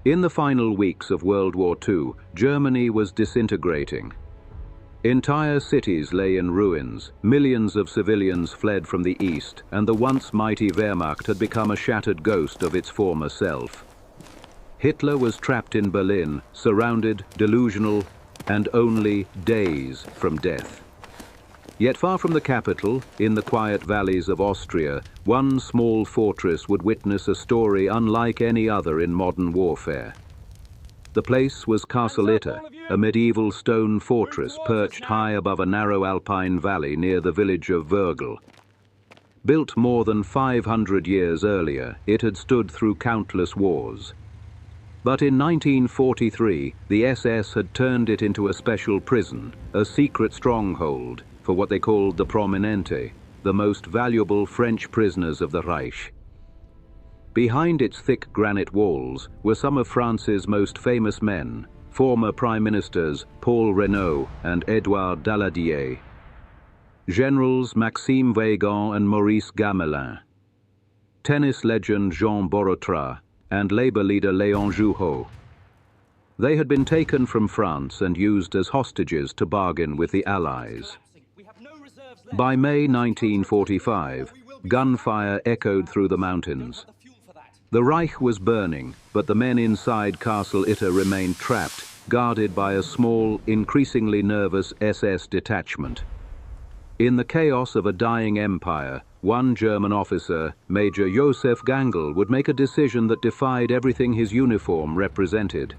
In the final weeks of World War II, Germany was disintegrating. Entire cities lay in ruins, millions of civilians fled from the east, and the once mighty Wehrmacht had become a shattered ghost of its former self. Hitler was trapped in Berlin, surrounded, delusional, and only days from death. Yet far from the capital, in the quiet valleys of Austria, one small fortress would witness a story unlike any other in modern warfare. The place was Castle Itter, a medieval stone fortress perched high above a narrow alpine valley near the village of Würgl. Built more than 500 years earlier, it had stood through countless wars. But in 1943, the SS had turned it into a special prison, a secret stronghold for what they called the Prominente, the most valuable French prisoners of the Reich. Behind its thick granite walls were some of France's most famous men, former Prime Ministers Paul Reynaud and Édouard Daladier, Generals Maxime Weygand and Maurice Gamelin, tennis legend Jean Borotra, and Labour leader Léon Jouhaux. They had been taken from France and used as hostages to bargain with the Allies. By May 1945, gunfire echoed through the mountains. The Reich was burning, but the men inside Castle Itter remained trapped, guarded by a small, increasingly nervous SS detachment. In the chaos of a dying empire, one German officer, Major Josef Gangl, would make a decision that defied everything his uniform represented.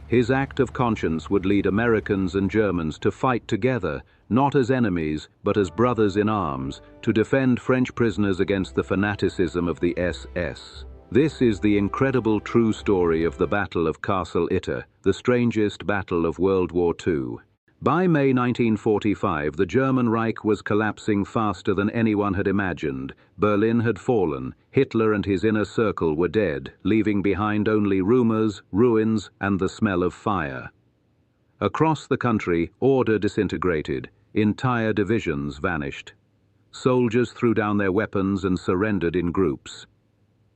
His act of conscience would lead Americans and Germans to fight together, not as enemies, but as brothers in arms, to defend French prisoners against the fanaticism of the SS. This is the incredible true story of the Battle of Castle Itter, the strangest battle of World War II. By May 1945, the German Reich was collapsing faster than anyone had imagined. Berlin had fallen, Hitler and his inner circle were dead, leaving behind only rumors, ruins, and the smell of fire. Across the country, order disintegrated, entire divisions vanished. Soldiers threw down their weapons and surrendered in groups.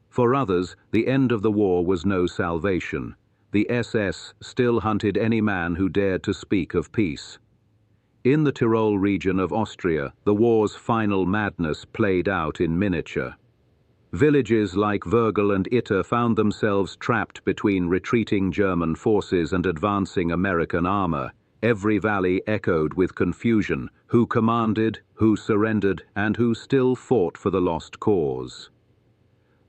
For others, the end of the war was no salvation. The SS still hunted any man who dared to speak of peace. In the Tyrol region of Austria, the war's final madness played out in miniature. Villages like Würgl and Itter found themselves trapped between retreating German forces and advancing American armor. Every valley echoed with confusion, who commanded, who surrendered, and who still fought for the lost cause.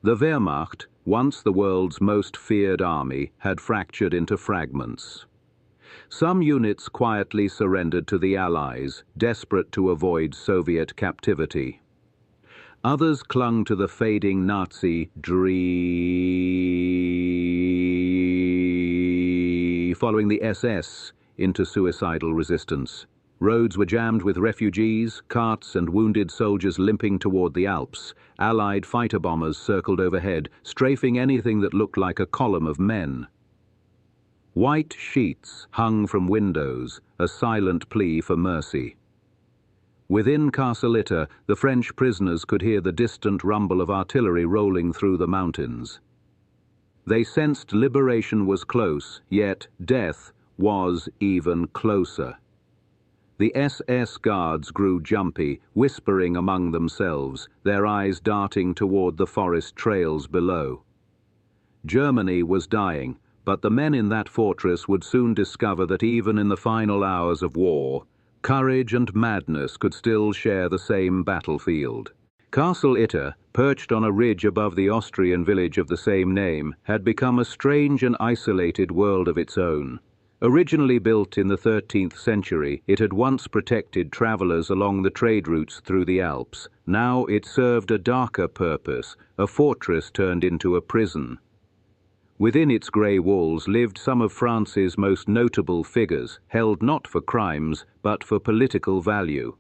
The Wehrmacht, once the world's most feared army, had fractured into fragments. Some units quietly surrendered to the Allies, desperate to avoid Soviet captivity. Others clung to the fading Nazi dream, following the SS into suicidal resistance. Roads were jammed with refugees, carts and wounded soldiers limping toward the Alps. Allied fighter bombers circled overhead, strafing anything that looked like a column of men. White sheets hung from windows, a silent plea for mercy. Within Castle Itter, the French prisoners could hear the distant rumble of artillery rolling through the mountains. They sensed liberation was close, yet death was even closer. The SS guards grew jumpy, whispering among themselves, their eyes darting toward the forest trails below. Germany was dying, but the men in that fortress would soon discover that even in the final hours of war, courage and madness could still share the same battlefield. Castle Itter, perched on a ridge above the Austrian village of the same name, had become a strange and isolated world of its own. Originally built in the 13th century, it had once protected travelers along the trade routes through the Alps. Now it served a darker purpose, a fortress turned into a prison. Within its grey walls lived some of France's most notable figures, held not for crimes, but for political value.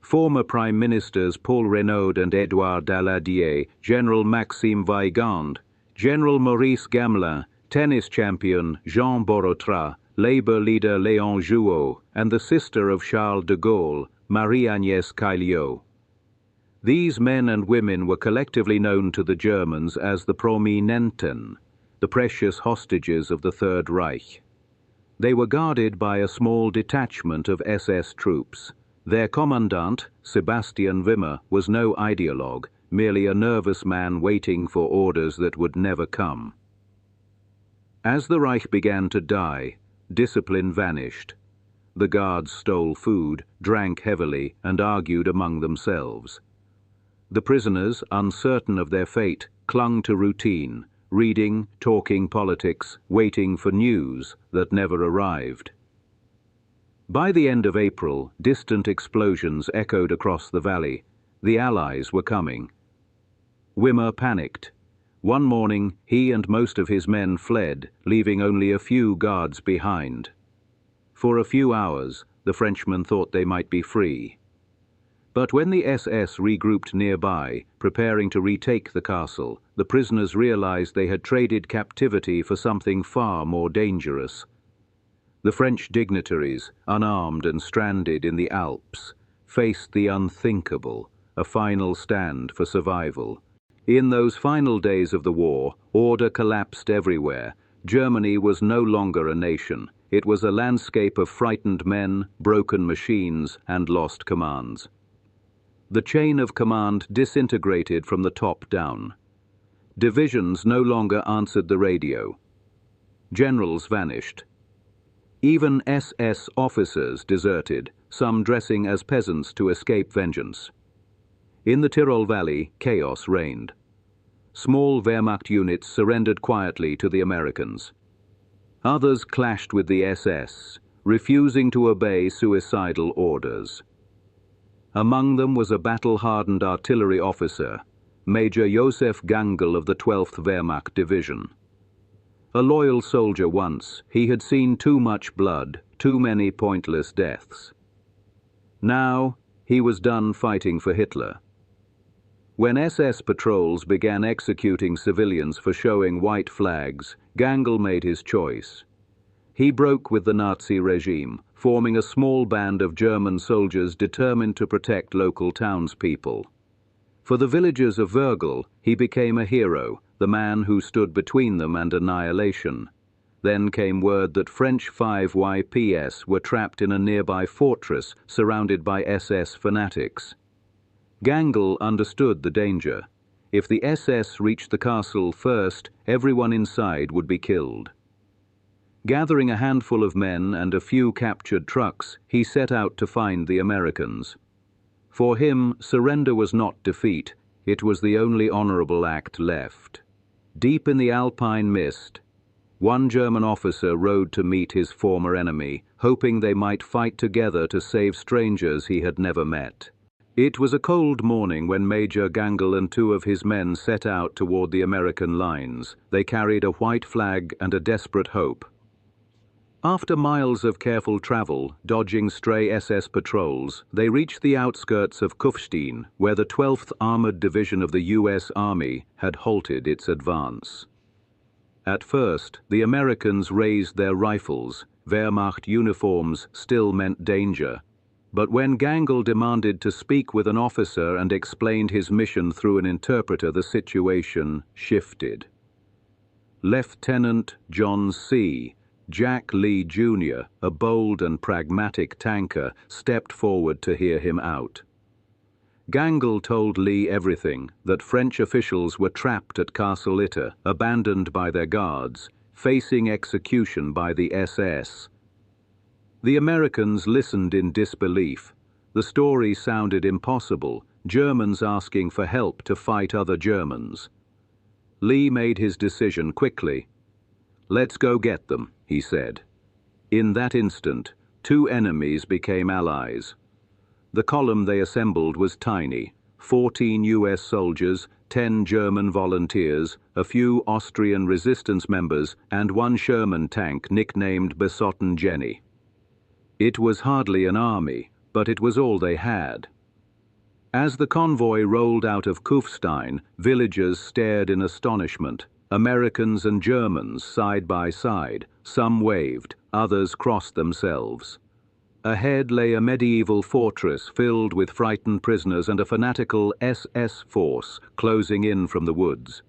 Former Prime Ministers Paul Reynaud and Édouard Daladier, General Maxime Weygand, General Maurice Gamelin, tennis champion Jean Borotra, Labour leader Léon Jouhaux, and the sister of Charles de Gaulle, Marie-Agnès Caillot. These men and women were collectively known to the Germans as the Prominenten. the precious hostages of the Third Reich. They were guarded by a small detachment of SS troops. Their commandant, Sebastian Wimmer, was no ideologue, merely a nervous man waiting for orders that would never come. As the Reich began to die, discipline vanished. The guards stole food, drank heavily, and argued among themselves. The prisoners, uncertain of their fate, clung to routine, reading, talking politics, waiting for news that never arrived. By the end of April, distant explosions echoed across the valley. The Allies were coming. Wimmer panicked. One morning, he and most of his men fled, leaving only a few guards behind. For a few hours, the Frenchmen thought they might be free. But when the SS regrouped nearby, preparing to retake the castle, the prisoners realized they had traded captivity for something far more dangerous. The French dignitaries, unarmed and stranded in the Alps, faced the unthinkable, a final stand for survival. In those final days of the war, order collapsed everywhere. Germany was no longer a nation. It was a landscape of frightened men, broken machines, and lost commands. The chain of command disintegrated from the top down. Divisions no longer answered the radio. Generals vanished. Even SS officers deserted, some dressing as peasants to escape vengeance. In the Tyrol Valley, chaos reigned. Small Wehrmacht units surrendered quietly to the Americans. Others clashed with the SS, refusing to obey suicidal orders. Among them was a battle-hardened artillery officer, Major Josef Gangl of the 12th Wehrmacht Division. A loyal soldier once, he had seen too much blood, too many pointless deaths. Now, he was done fighting for Hitler. When SS patrols began executing civilians for showing white flags, Gangl made his choice. He broke with the Nazi regime, forming a small band of German soldiers determined to protect local townspeople. For the villagers of Wörgl, he became a hero, the man who stood between them and annihilation. Then came word that French 5YPS were trapped in a nearby fortress surrounded by SS fanatics. Gangl understood the danger. If the SS reached the castle first, everyone inside would be killed. Gathering a handful of men and a few captured trucks, he set out to find the Americans. For him, surrender was not defeat. It was the only honorable act left. Deep in the alpine mist, one German officer rode to meet his former enemy, hoping they might fight together to save strangers he had never met. It was a cold morning when Major Gangl and two of his men set out toward the American lines. They carried a white flag and a desperate hope. After miles of careful travel, dodging stray SS patrols, they reached the outskirts of Kufstein, where the 12th Armored Division of the U.S. Army had halted its advance. At first, the Americans raised their rifles. Wehrmacht uniforms still meant danger. But when Gangl demanded to speak with an officer and explained his mission through an interpreter, the situation shifted. Lieutenant John C. Jack Lee Jr., a bold and pragmatic tanker, stepped forward to hear him out. Gangl told Lee everything, that French officials were trapped at Castle Itter, abandoned by their guards, facing execution by the SS. The Americans listened in disbelief. The story sounded impossible, Germans asking for help to fight other Germans. Lee made his decision quickly. "Let's go get them," he said. In that instant, two enemies became allies. The column they assembled was tiny: 14 US soldiers, 10 German volunteers, a few Austrian resistance members, and one Sherman tank nicknamed Besotten Jenny. It was hardly an army, but it was all they had. As the convoy rolled out of Kufstein, villagers stared in astonishment. Americans and Germans side by side. Some waved, others crossed themselves. Ahead lay a medieval fortress filled with frightened prisoners and a fanatical SS force closing in from the woods.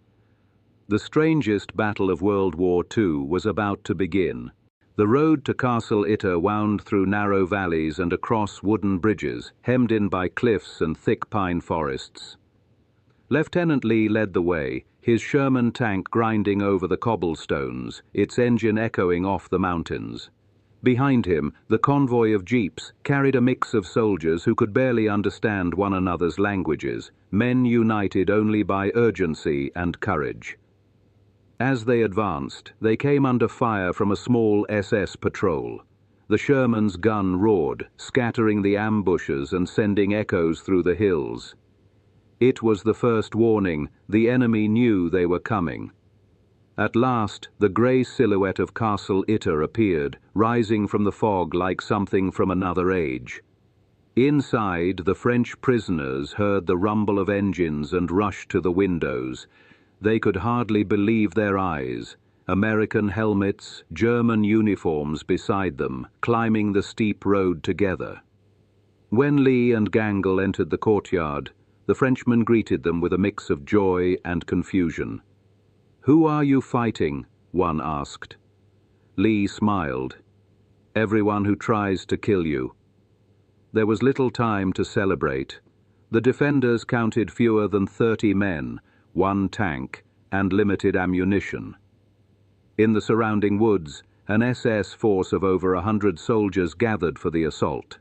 The strangest battle of World War II was about to begin. The road to Castle Itter wound through narrow valleys and across wooden bridges, hemmed in by cliffs and thick pine forests. Lieutenant Lee led the way, his Sherman tank grinding over the cobblestones, its engine echoing off the mountains. Behind him, the convoy of jeeps carried a mix of soldiers who could barely understand one another's languages, men united only by urgency and courage. As they advanced, they came under fire from a small SS patrol. The Sherman's gun roared, scattering the ambushes and sending echoes through the hills. It was the first warning. The enemy knew they were coming. At last, the grey silhouette of Castle Itter appeared, rising from the fog like something from another age. Inside, the French prisoners heard the rumble of engines and rushed to the windows. They could hardly believe their eyes. American helmets, German uniforms beside them, climbing the steep road together. When Lee and Gangl entered the courtyard, the Frenchman greeted them with a mix of joy and confusion. "Who are you fighting?" one asked. Lee smiled. "Everyone who tries to kill you." There was little time to celebrate. The defenders counted fewer than 30 men, 1 tank, and limited ammunition. In the surrounding woods, an SS force of over 100 soldiers gathered for the assault.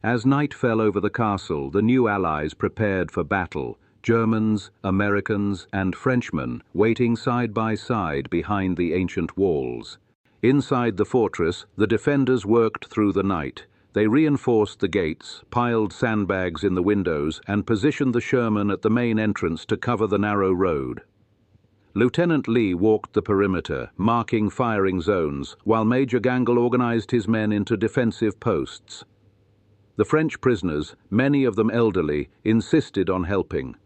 As night fell over the castle, the new allies prepared for battle, Germans, Americans, and Frenchmen waiting side by side behind the ancient walls. Inside the fortress, the defenders worked through the night. They reinforced the gates, piled sandbags in the windows, and positioned the Sherman at the main entrance to cover the narrow road. Lieutenant Lee walked the perimeter, marking firing zones, while Major Gangl organized his men into defensive posts. The French prisoners, many of them elderly, insisted on helping.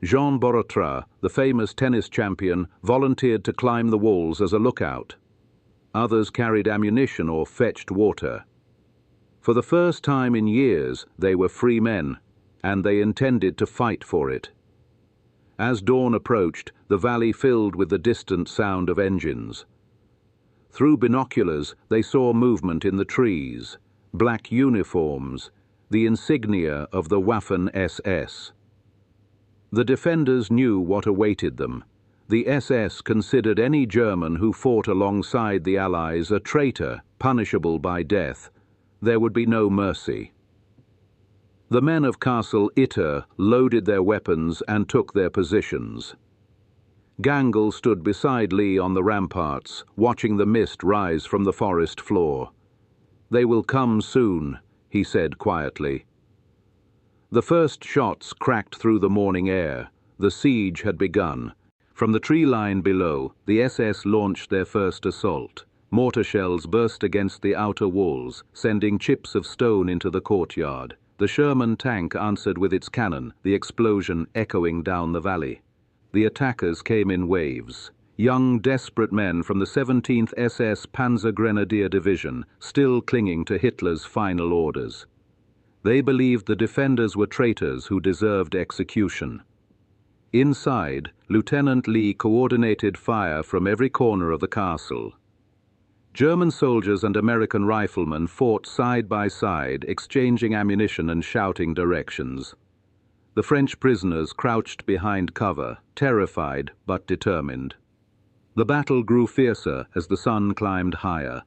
Jean Borotra, the famous tennis champion, volunteered to climb the walls as a lookout. Others carried ammunition or fetched water. For the first time in years, they were free men, and they intended to fight for it. As dawn approached, the valley filled with the distant sound of engines. Through binoculars, they saw movement in the trees, black uniforms, the insignia of the Waffen-SS. The defenders knew what awaited them. The SS considered any German who fought alongside the Allies a traitor, punishable by death. There would be no mercy. The men of Castle Itter loaded their weapons and took their positions. Gangl stood beside Lee on the ramparts, watching the mist rise from the forest floor. "They will come soon," he said quietly. The first shots cracked through the morning air. The siege had begun. From the tree line below, the SS launched their first assault. Mortar shells burst against the outer walls, sending chips of stone into the courtyard. The Sherman tank answered with its cannon, the explosion echoing down the valley. The attackers came in waves. Young, desperate men from the 17th SS Panzer Grenadier Division, still clinging to Hitler's final orders. They believed the defenders were traitors who deserved execution. Inside, Lieutenant Lee coordinated fire from every corner of the castle. German soldiers and American riflemen fought side by side, exchanging ammunition and shouting directions. The French prisoners crouched behind cover, terrified but determined. The battle grew fiercer as the sun climbed higher.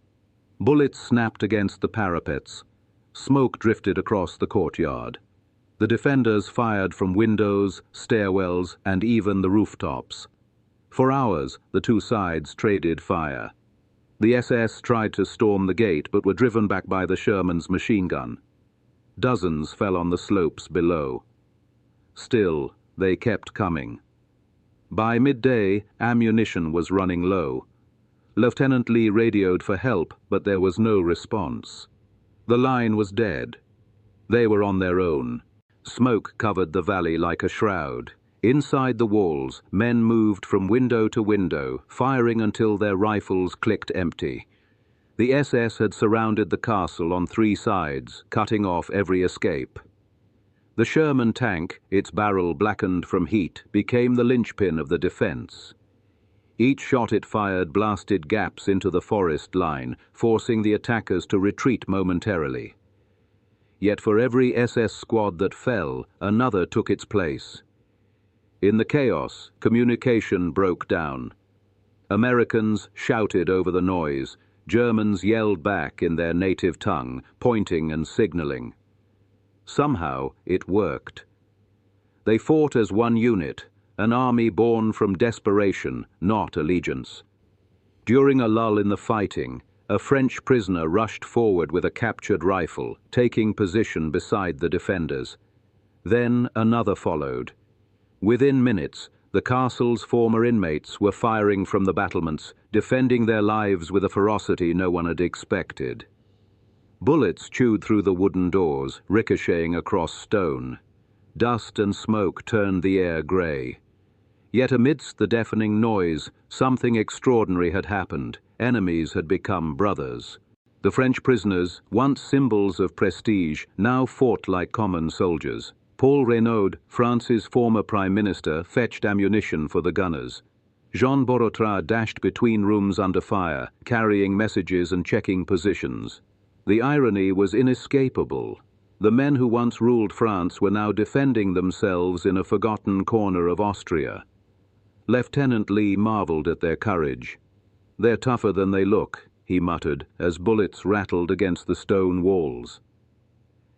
Bullets snapped against the parapets. Smoke drifted across the courtyard. The defenders fired from windows, stairwells, and even the rooftops. For hours, the two sides traded fire. The SS tried to storm the gate but were driven back by the Sherman's machine gun. Dozens fell on the slopes below. Still, they kept coming. By midday, ammunition was running low. Lieutenant Lee radioed for help, but there was no response. The line was dead. They were on their own. Smoke covered the valley like a shroud. Inside the walls, men moved from window to window, firing until their rifles clicked empty. The SS had surrounded the castle on 3 sides, cutting off every escape. The Sherman tank, its barrel blackened from heat, became the linchpin of the defense. Each shot it fired blasted gaps into the forest line, forcing the attackers to retreat momentarily. Yet for every SS squad that fell, another took its place. In the chaos, communication broke down. Americans shouted over the noise. Germans yelled back in their native tongue, pointing and signaling. Somehow it worked. They fought as one unit, an army born from desperation, not allegiance. During a lull in the fighting, a French prisoner rushed forward with a captured rifle, taking position beside the defenders. Then another followed. Within minutes, the castle's former inmates were firing from the battlements, defending their lives with a ferocity no one had expected. Bullets chewed through the wooden doors, ricocheting across stone. Dust and smoke turned the air grey. Yet amidst the deafening noise, something extraordinary had happened. Enemies had become brothers. The French prisoners, once symbols of prestige, now fought like common soldiers. Paul Reynaud, France's former prime minister, fetched ammunition for the gunners. Jean Borotra dashed between rooms under fire, carrying messages and checking positions. The irony was inescapable. The men who once ruled France were now defending themselves in a forgotten corner of Austria. Lieutenant Lee marveled at their courage. "They're tougher than they look," he muttered, as bullets rattled against the stone walls.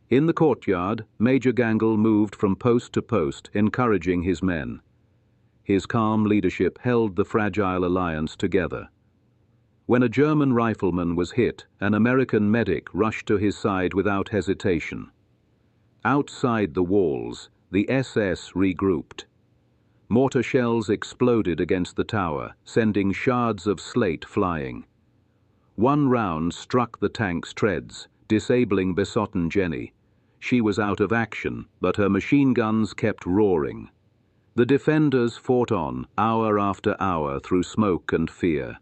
In the courtyard, Major Gangl moved from post to post, encouraging his men. His calm leadership held the fragile alliance together. When a German rifleman was hit, an American medic rushed to his side without hesitation. Outside the walls, the SS regrouped. Mortar shells exploded against the tower, sending shards of slate flying. One round struck the tank's treads, disabling Besotten Jenny. She was out of action, but her machine guns kept roaring. The defenders fought on, hour after hour, through smoke and fear.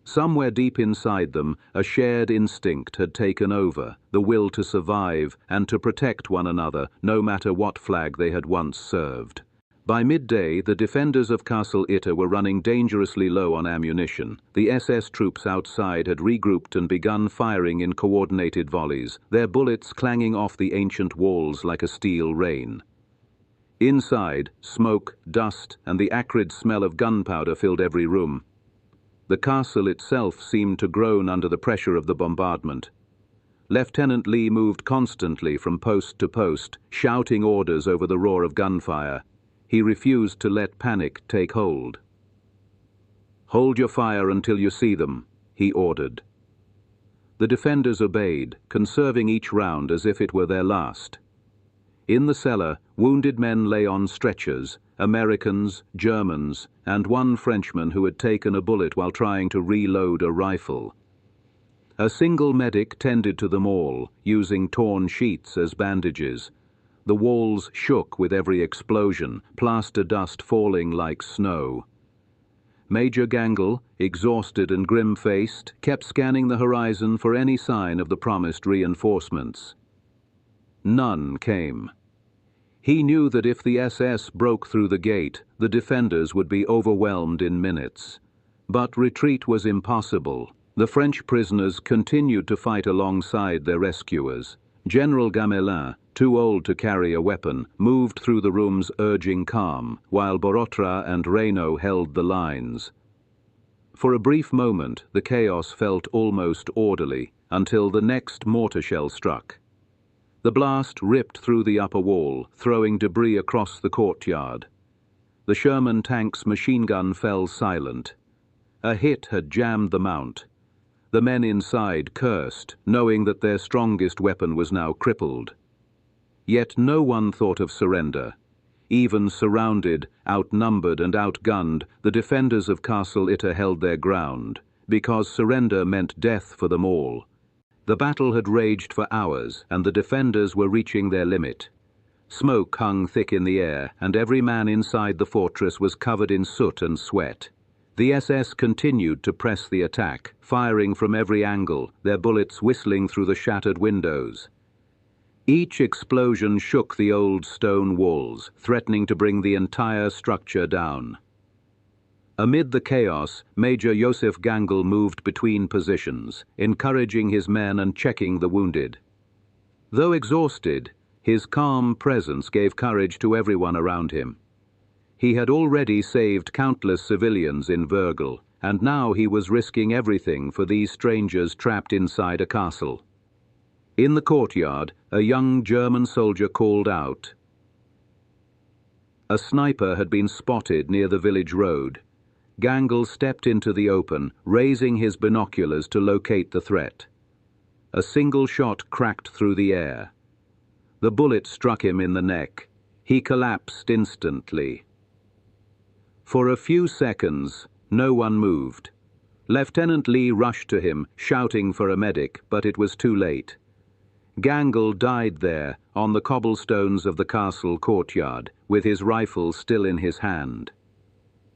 Somewhere deep inside them, a shared instinct had taken over, the will to survive and to protect one another, no matter what flag they had once served. By midday, the defenders of Castle Itter were running dangerously low on ammunition. The SS troops outside had regrouped and begun firing in coordinated volleys, their bullets clanging off the ancient walls like a steel rain. Inside, smoke, dust, and the acrid smell of gunpowder filled every room. The castle itself seemed to groan under the pressure of the bombardment. Lieutenant Lee moved constantly from post to post, shouting orders over the roar of gunfire. He refused to let panic take hold. "Hold your fire until you see them," he ordered. The defenders obeyed, conserving each round as if it were their last. In the cellar, wounded men lay on stretchers, Americans, Germans, and one Frenchman who had taken a bullet while trying to reload a rifle. A single medic tended to them all, using torn sheets as bandages. The walls shook with every explosion, plaster dust falling like snow. Major Gangl, exhausted and grim-faced, kept scanning the horizon for any sign of the promised reinforcements. None came. He knew that if the SS broke through the gate, the defenders would be overwhelmed in minutes. But retreat was impossible. The French prisoners continued to fight alongside their rescuers. General Gamelin, too old to carry a weapon, moved through the rooms urging calm, while Borotra and Reynaud held the lines. For a brief moment, the chaos felt almost orderly, until the next mortar shell struck. The blast ripped through the upper wall, throwing debris across the courtyard. The Sherman tank's machine gun fell silent. A hit had jammed the mount. The men inside cursed, knowing that their strongest weapon was now crippled. Yet no one thought of surrender. Even surrounded, outnumbered and outgunned, the defenders of Castle Itter held their ground, because surrender meant death for them all. The battle had raged for hours, and the defenders were reaching their limit. Smoke hung thick in the air, and every man inside the fortress was covered in soot and sweat. The SS continued to press the attack, firing from every angle, their bullets whistling through the shattered windows. Each explosion shook the old stone walls, threatening to bring the entire structure down. Amid the chaos, Major Josef Gangl moved between positions, encouraging his men and checking the wounded. Though exhausted, his calm presence gave courage to everyone around him. He had already saved countless civilians in Würgl, and now he was risking everything for these strangers trapped inside a castle. In the courtyard, a young German soldier called out. A sniper had been spotted near the village road. Gangl stepped into the open, raising his binoculars to locate the threat. A single shot cracked through the air. The bullet struck him in the neck. He collapsed instantly. For a few seconds, no one moved. Lieutenant Lee rushed to him, shouting for a medic, but it was too late. Gangl died there, on the cobblestones of the castle courtyard, with his rifle still in his hand.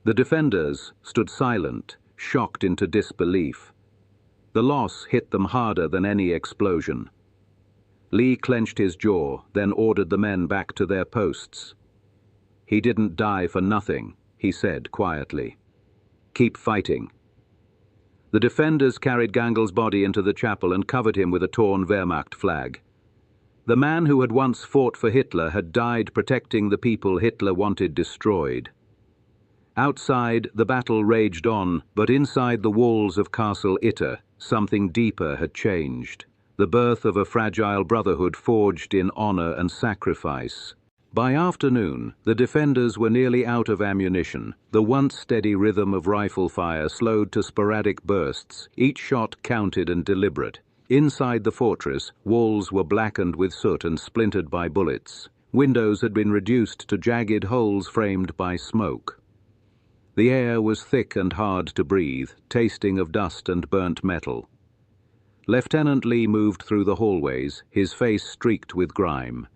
The defenders stood silent, shocked into disbelief. The loss hit them harder than any explosion. Lee clenched his jaw, then ordered the men back to their posts. "He didn't die for nothing," he said quietly. "Keep fighting." The defenders carried Gangl's body into the chapel and covered him with a torn Wehrmacht flag. The man who had once fought for Hitler had died protecting the people Hitler wanted destroyed. Outside, the battle raged on, but inside the walls of Castle Itter, something deeper had changed. The birth of a fragile brotherhood forged in honor and sacrifice. By afternoon, the defenders were nearly out of ammunition. The once steady rhythm of rifle fire slowed to sporadic bursts, each shot counted and deliberate. Inside the fortress, walls were blackened with soot and splintered by bullets. Windows had been reduced to jagged holes framed by smoke. The air was thick and hard to breathe, tasting of dust and burnt metal. Lieutenant Lee moved through the hallways, his face streaked with grime.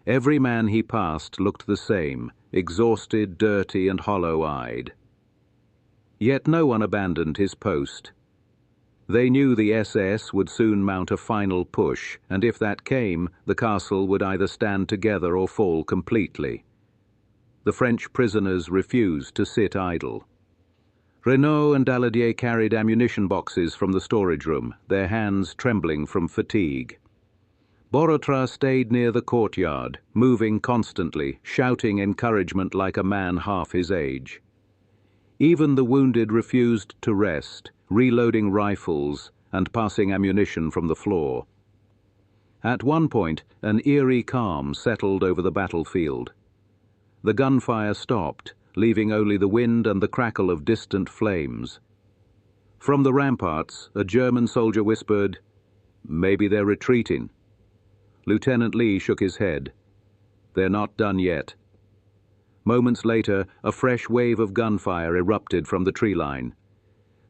Every man he passed looked the same, exhausted, dirty, and hollow-eyed. Yet no one abandoned his post. They knew the SS would soon mount a final push, and if that came, the castle would either stand together or fall completely. The French prisoners refused to sit idle. Renaud and Daladier carried ammunition boxes from the storage room, their hands trembling from fatigue. Borotra stayed near the courtyard, moving constantly, shouting encouragement like a man half his age. Even the wounded refused to rest, reloading rifles and passing ammunition from the floor. At one point, an eerie calm settled over the battlefield. The gunfire stopped, leaving only the wind and the crackle of distant flames. From the ramparts, a German soldier whispered, "Maybe they're retreating." Lieutenant Lee shook his head. "They're not done yet." Moments later, a fresh wave of gunfire erupted from the tree line.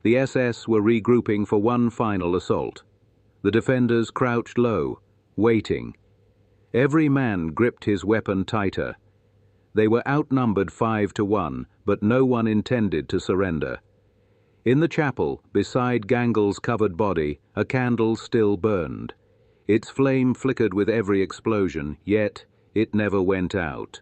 The SS were regrouping for one final assault. The defenders crouched low, waiting. Every man gripped his weapon tighter. They were outnumbered 5-1, but no one intended to surrender. In the chapel, beside Gangl's covered body, a candle still burned. Its flame flickered with every explosion, yet it never went out.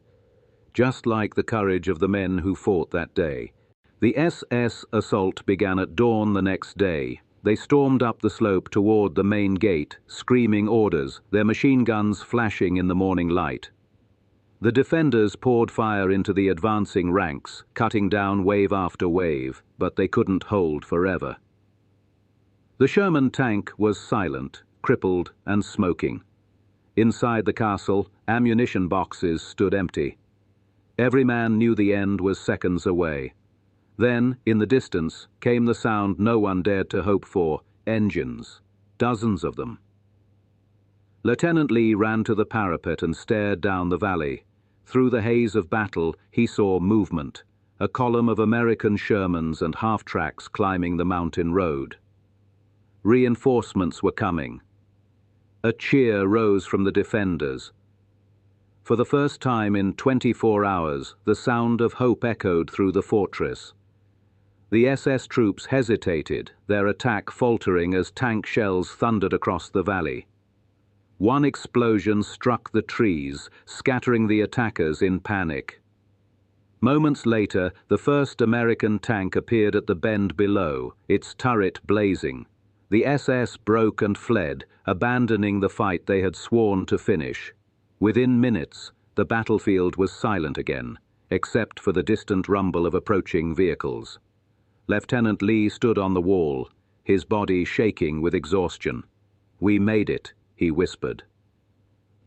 Just like the courage of the men who fought that day. The SS assault began at dawn the next day. They stormed up the slope toward the main gate, screaming orders, their machine guns flashing in the morning light. The defenders poured fire into the advancing ranks, cutting down wave after wave, but they couldn't hold forever. The Sherman tank was silent, crippled, and smoking. Inside the castle, ammunition boxes stood empty. Every man knew the end was seconds away. Then, in the distance, came the sound no one dared to hope for: engines. Dozens of them. Lieutenant Lee ran to the parapet and stared down the valley. Through the haze of battle, he saw movement, a column of American Shermans and half-tracks climbing the mountain road. Reinforcements were coming. A cheer rose from the defenders. For the first time in 24 hours, the sound of hope echoed through the fortress. The SS troops hesitated, their attack faltering as tank shells thundered across the valley. One explosion struck the trees, scattering the attackers in panic. Moments later, the first American tank appeared at the bend below, its turret blazing. The SS broke and fled, abandoning the fight they had sworn to finish. Within minutes, the battlefield was silent again, except for the distant rumble of approaching vehicles. Lieutenant Lee stood on the wall, his body shaking with exhaustion. "We made it," he whispered.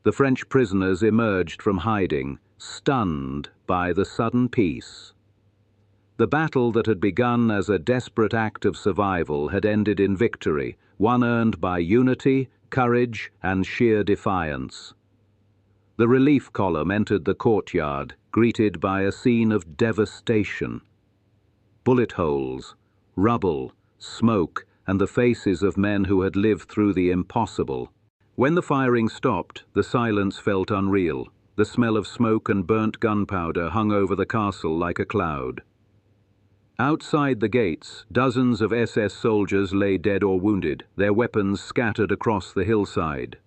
The French prisoners emerged from hiding, stunned by the sudden peace. The battle that had begun as a desperate act of survival had ended in victory, one earned by unity, courage, and sheer defiance. The relief column entered the courtyard, greeted by a scene of devastation. Bullet holes, rubble, smoke, and the faces of men who had lived through the impossible. When the firing stopped, the silence felt unreal. The smell of smoke and burnt gunpowder hung over the castle like a cloud. Outside the gates, dozens of SS soldiers lay dead or wounded, their weapons scattered across the hillside.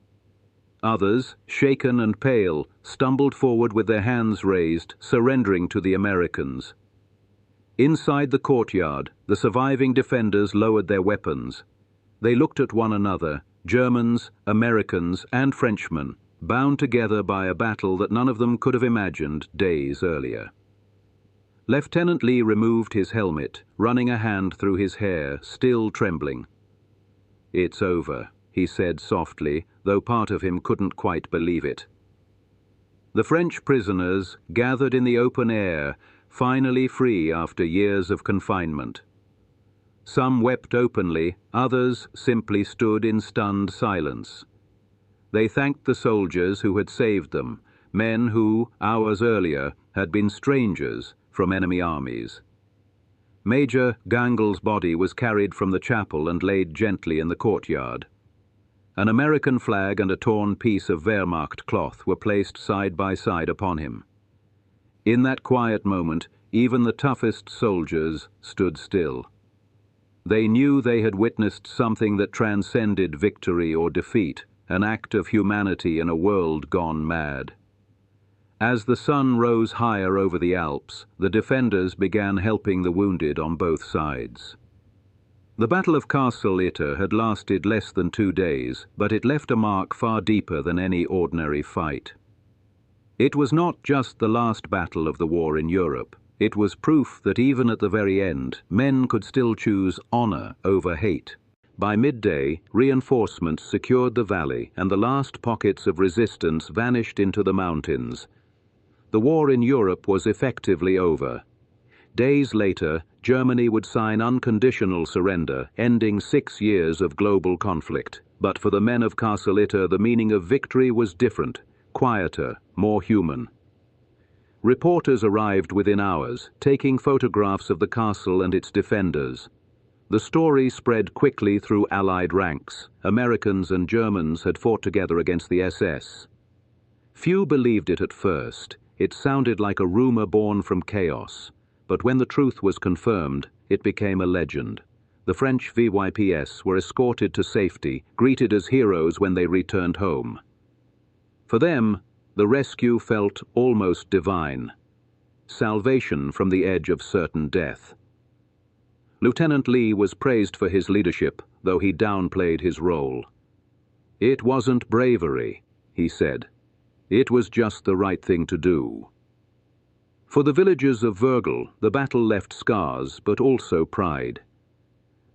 Others, shaken and pale, stumbled forward with their hands raised, surrendering to the Americans. Inside the courtyard, the surviving defenders lowered their weapons. They looked at one another, Germans, Americans, and Frenchmen, bound together by a battle that none of them could have imagined days earlier. Lieutenant Lee removed his helmet, running a hand through his hair, still trembling. "It's over," he said softly, though part of him couldn't quite believe it. The French prisoners, gathered in the open air, finally free after years of confinement. Some wept openly, others simply stood in stunned silence. They thanked the soldiers who had saved them, men who, hours earlier, had been strangers from enemy armies. Major Gangl's body was carried from the chapel and laid gently in the courtyard. An American flag and a torn piece of Wehrmacht cloth were placed side by side upon him. In that quiet moment, even the toughest soldiers stood still. They knew they had witnessed something that transcended victory or defeat, an act of humanity in a world gone mad. As the sun rose higher over the Alps, the defenders began helping the wounded on both sides. The Battle of Castle Itter had lasted less than 2 days, but it left a mark far deeper than any ordinary fight. It was not just the last battle of the war in Europe. It was proof that even at the very end, men could still choose honor over hate. By midday, reinforcements secured the valley, and the last pockets of resistance vanished into the mountains. The war in Europe was effectively over. Days later, Germany would sign unconditional surrender, ending 6 years of global conflict. But for the men of Castle Itter, the meaning of victory was different, quieter, more human. Reporters arrived within hours, taking photographs of the castle and its defenders. The story spread quickly through Allied ranks. Americans and Germans had fought together against the SS. Few believed it at first. It sounded like a rumor born from chaos. But when the truth was confirmed, it became a legend. The French WWII were escorted to safety, greeted as heroes when they returned home. For them, the rescue felt almost divine. Salvation from the edge of certain death. Lieutenant Lee was praised for his leadership, though he downplayed his role. "It wasn't bravery," he said. "It was just the right thing to do." For the villagers of Wörgl, the battle left scars, but also pride.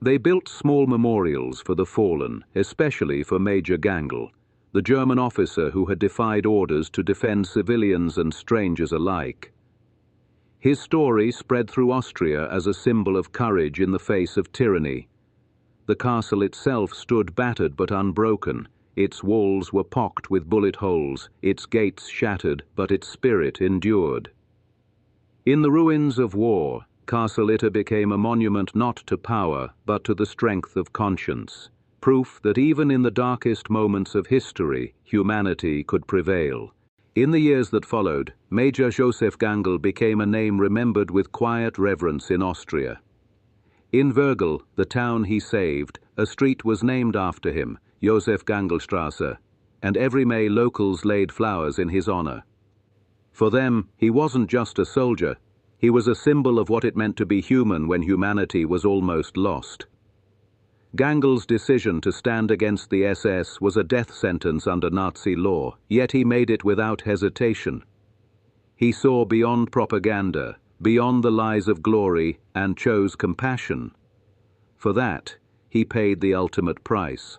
They built small memorials for the fallen, especially for Major Gangl, the German officer who had defied orders to defend civilians and strangers alike. His story spread through Austria as a symbol of courage in the face of tyranny. The castle itself stood battered but unbroken. Its walls were pocked with bullet holes, its gates shattered, but its spirit endured. In the ruins of war, Castle Itter became a monument not to power, but to the strength of conscience. Proof that even in the darkest moments of history, humanity could prevail. In the years that followed, Major Josef Gangl became a name remembered with quiet reverence in Austria. In Wörgl, the town he saved, a street was named after him, Josef Gangl Straße, and every May locals laid flowers in his honor. For them, he wasn't just a soldier, he was a symbol of what it meant to be human when humanity was almost lost. Gangl's decision to stand against the SS was a death sentence under Nazi law, yet he made it without hesitation. He saw beyond propaganda, beyond the lies of glory, and chose compassion. For that, he paid the ultimate price.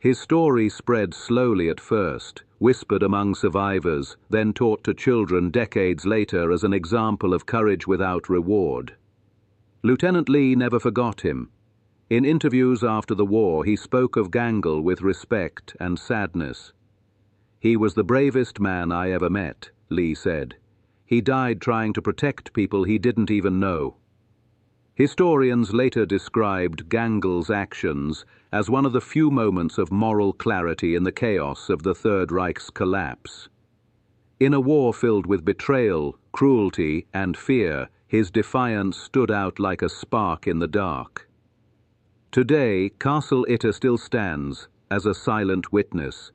His story spread slowly at first, whispered among survivors, then taught to children decades later as an example of courage without reward. Lieutenant Lee never forgot him. In interviews after the war, he spoke of Gangl with respect and sadness. "He was the bravest man I ever met," Lee said. "He died trying to protect people he didn't even know." Historians later described Gangl's actions as one of the few moments of moral clarity in the chaos of the Third Reich's collapse. In a war filled with betrayal, cruelty, and fear, his defiance stood out like a spark in the dark. Today, Castle Itter still stands as a silent witness.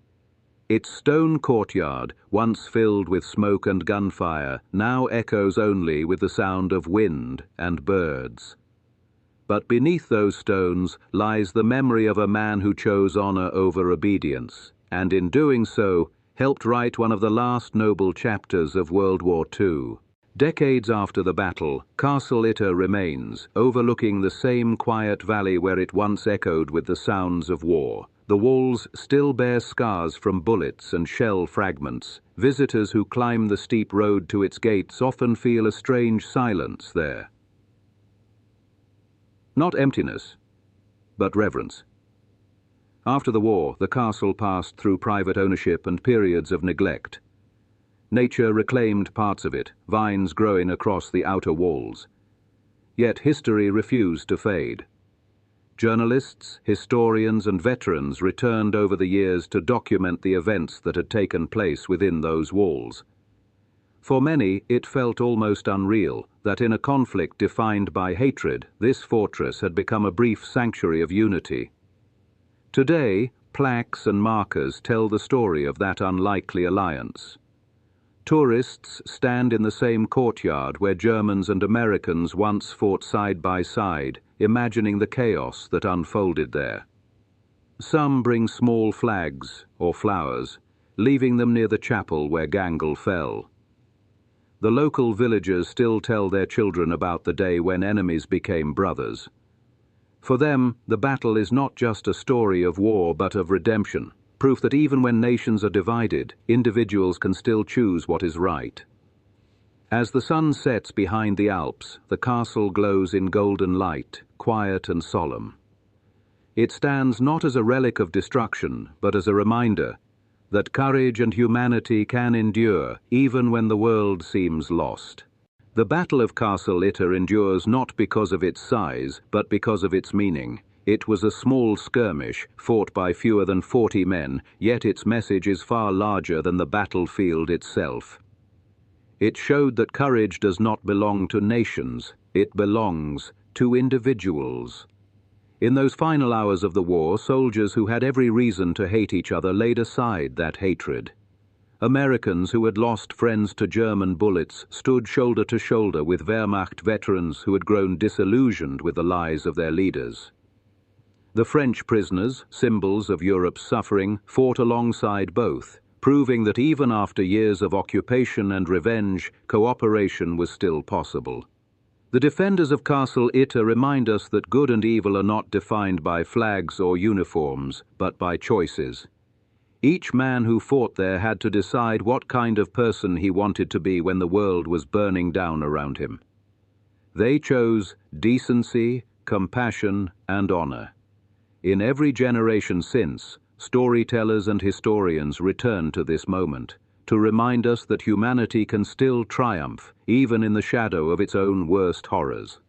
Its stone courtyard, once filled with smoke and gunfire, now echoes only with the sound of wind and birds. But beneath those stones lies the memory of a man who chose honor over obedience, and in doing so, helped write one of the last noble chapters of World War II. Decades after the battle, Castle Itter remains, overlooking the same quiet valley where it once echoed with the sounds of war. The walls still bear scars from bullets and shell fragments. Visitors who climb the steep road to its gates often feel a strange silence there. Not emptiness, but reverence. After the war, the castle passed through private ownership and periods of neglect. Nature reclaimed parts of it, vines growing across the outer walls. Yet history refused to fade. Journalists, historians, and veterans returned over the years to document the events that had taken place within those walls. For many, it felt almost unreal that in a conflict defined by hatred, this fortress had become a brief sanctuary of unity. Today, plaques and markers tell the story of that unlikely alliance. Tourists stand in the same courtyard where Germans and Americans once fought side by side, imagining the chaos that unfolded there. Some bring small flags or flowers, leaving them near the chapel where Gangl fell. The local villagers still tell their children about the day when enemies became brothers. For them, the battle is not just a story of war but of redemption. Proof that even when nations are divided, individuals can still choose what is right. As the sun sets behind the Alps, the castle glows in golden light, quiet and solemn. It stands not as a relic of destruction, but as a reminder that courage and humanity can endure even when the world seems lost. The Battle of Castle Itter endures not because of its size, but because of its meaning. It was a small skirmish, fought by fewer than 40 men, yet its message is far larger than the battlefield itself. It showed that courage does not belong to nations, it belongs to individuals. In those final hours of the war, soldiers who had every reason to hate each other laid aside that hatred. Americans who had lost friends to German bullets stood shoulder to shoulder with Wehrmacht veterans who had grown disillusioned with the lies of their leaders. The French prisoners, symbols of Europe's suffering, fought alongside both, proving that even after years of occupation and revenge, cooperation was still possible. The defenders of Castle Itter remind us that good and evil are not defined by flags or uniforms, but by choices. Each man who fought there had to decide what kind of person he wanted to be when the world was burning down around him. They chose decency, compassion, and honor. In every generation since, storytellers and historians return to this moment, to remind us that humanity can still triumph, even in the shadow of its own worst horrors.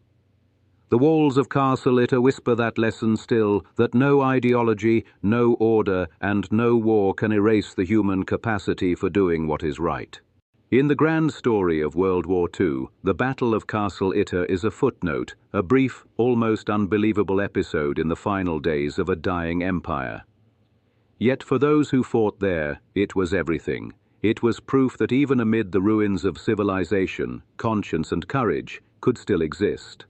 The walls of Castle Itter whisper that lesson still, that no ideology, no order, and no war can erase the human capacity for doing what is right. In the grand story of World War II, the Battle of Castle Itter is a footnote, a brief, almost unbelievable episode in the final days of a dying empire. Yet for those who fought there, it was everything. It was proof that even amid the ruins of civilization, conscience and courage could still exist.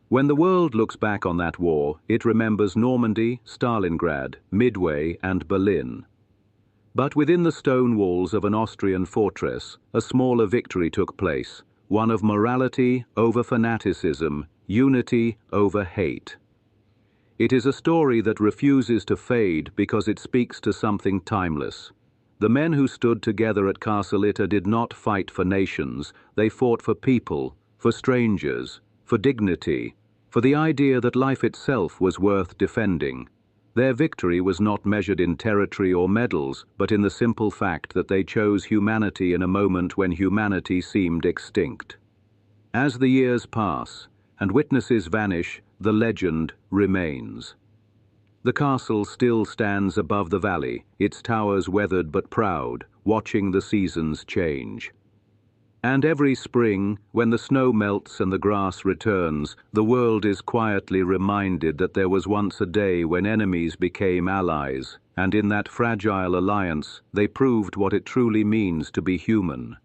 When the world looks back on that war, it remembers Normandy, Stalingrad, Midway and Berlin. But within the stone walls of an Austrian fortress, a smaller victory took place, one of morality over fanaticism, unity over hate. It is a story that refuses to fade because it speaks to something timeless. The men who stood together at Castle Itter did not fight for nations, they fought for people, for strangers, for dignity, for the idea that life itself was worth defending. Their victory was not measured in territory or medals, but in the simple fact that they chose humanity in a moment when humanity seemed extinct. As the years pass, and witnesses vanish, the legend remains. The castle still stands above the valley, its towers weathered but proud, watching the seasons change. And every spring, when the snow melts and the grass returns, the world is quietly reminded that there was once a day when enemies became allies, and in that fragile alliance they proved what it truly means to be human.